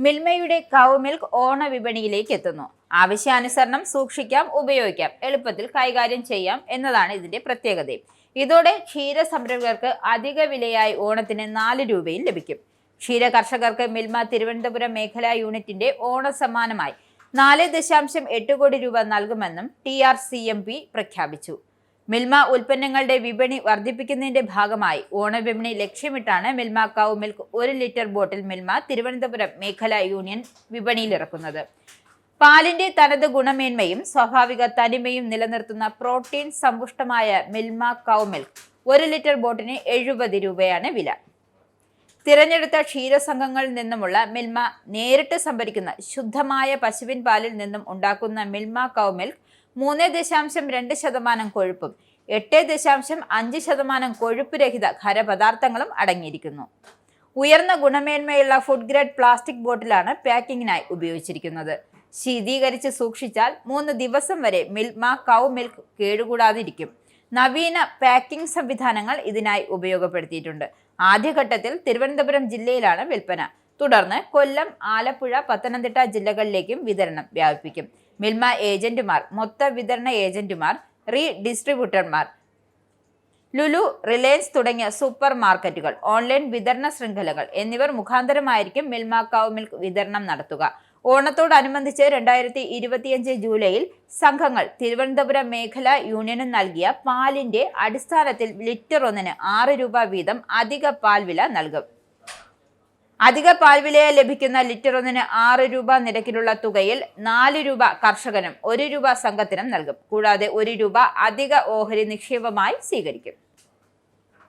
മിൽമയുടെ cow milk ഓണ വിപണിയിലേക്ക് എത്തുന്നു. ആവശ്യാനുസരണം സൂക്ഷിക്കാം, ഉപയോഗിക്കാം, എളുപ്പത്തിൽ കൈകാര്യം ചെയ്യാം എന്നതാണ് ഇതിന്റെ പ്രത്യേകത. ഇതോടെ ക്ഷീര സംരംഭകർക്ക് അധിക വിലയായി ഓണത്തിന് 4 രൂപയിൽ ലഭിക്കും. ക്ഷീര കർഷകർക്ക് മിൽമ തിരുവനന്തപുരം മേഖലാ യൂണിറ്റിന്റെ ഓണ സമ്മാനമായി 4.8 കോടി രൂപ നൽകുമെന്നും TRCMP പ്രഖ്യാപിച്ചു. മിൽമ ഉൽപ്പന്നങ്ങളുടെ വിപണി വർദ്ധിപ്പിക്കുന്നതിന്റെ ഭാഗമായി ഓണവിപണി ലക്ഷ്യമിട്ടാണ് മിൽമ കൗ മിൽക്ക് 1 ലിറ്റർ ബോട്ടിൽ മിൽമ തിരുവനന്തപുരം മേഖലാ യൂണിയൻ വിപണിയിലിറക്കുന്നത്. പാലിന്റെ തനത് ഗുണമേന്മയും സ്വാഭാവിക തനിമയും നിലനിർത്തുന്ന പ്രോട്ടീൻ സമ്പുഷ്ടമായ മിൽമ കൗ മിൽക്ക് 1 ലിറ്റർ ബോട്ടിന് 70 രൂപയാണ് വില. തിരഞ്ഞെടുത്ത ക്ഷീരസംഘങ്ങളിൽ നിന്നുമുള്ള മിൽമ നേരിട്ട് സംഭരിക്കുന്ന ശുദ്ധമായ പശുവിൻ പാലിൽ നിന്നും ഉണ്ടാക്കുന്ന മിൽമ കൗ മിൽക്ക് 3.2% കൊഴുപ്പും 8.5% കൊഴുപ്പ് രഹിത ഖരപദാർത്ഥങ്ങളും അടങ്ങിയിരിക്കുന്നു. ഉയർന്ന ഗുണമേന്മയുള്ള ഫുഡ് ഗ്രേഡ് പ്ലാസ്റ്റിക് ബോട്ടിലാണ് പാക്കിങ്ങിനായി ഉപയോഗിച്ചിരിക്കുന്നത്. ശീതീകരിച്ച് സൂക്ഷിച്ചാൽ 3 ദിവസം വരെ മിൽമ കൗ മിൽക്ക് കേടുകൂടാതിരിക്കും. നവീന പാക്കിംഗ് സംവിധാനങ്ങൾ ഇതിനായി ഉപയോഗപ്പെടുത്തിയിട്ടുണ്ട്. ആദ്യഘട്ടത്തിൽ തിരുവനന്തപുരം ജില്ലയിലാണ് വിൽപ്പന. തുടർന്ന് കൊല്ലം, ആലപ്പുഴ, പത്തനംതിട്ട ജില്ലകളിലേക്കും വിതരണം വ്യാപിപ്പിക്കും. മിൽമ ഏജന്റുമാർ, മൊത്ത വിതരണ ഏജന്റുമാർ, ഡിസ്ട്രിബ്യൂട്ടർമാർ, ലുലു, റിലയൻസ് തുടങ്ങിയ സൂപ്പർ മാർക്കറ്റുകൾ, ഓൺലൈൻ വിതരണ ശൃംഖലകൾ എന്നിവർ മുഖാന്തരമായിരിക്കും മിൽമ കൗ മിൽക്ക് വിതരണം നടത്തുക. ഓണത്തോടനുബന്ധിച്ച് 2025 ജൂലൈയിൽ സംഘങ്ങൾ തിരുവനന്തപുരം മേഖലാ യൂണിയന് നൽകിയ പാലിന്റെ അടിസ്ഥാനത്തിൽ ലിറ്റർ 1-ന് 6 രൂപ വീതം അധിക പാൽ വില നൽകും. അധിക പാൽവിലയായി ലഭിക്കുന്ന ലിറ്റർ 1-ന് 6 രൂപ നിരക്കിലുള്ള തുകയിൽ 4 രൂപ കർഷകനും 1 രൂപ സംഘത്തിനും നൽകും. കൂടാതെ 1 രൂപ അധിക ഓഹരി നിക്ഷേപമായി സ്വീകരിക്കും.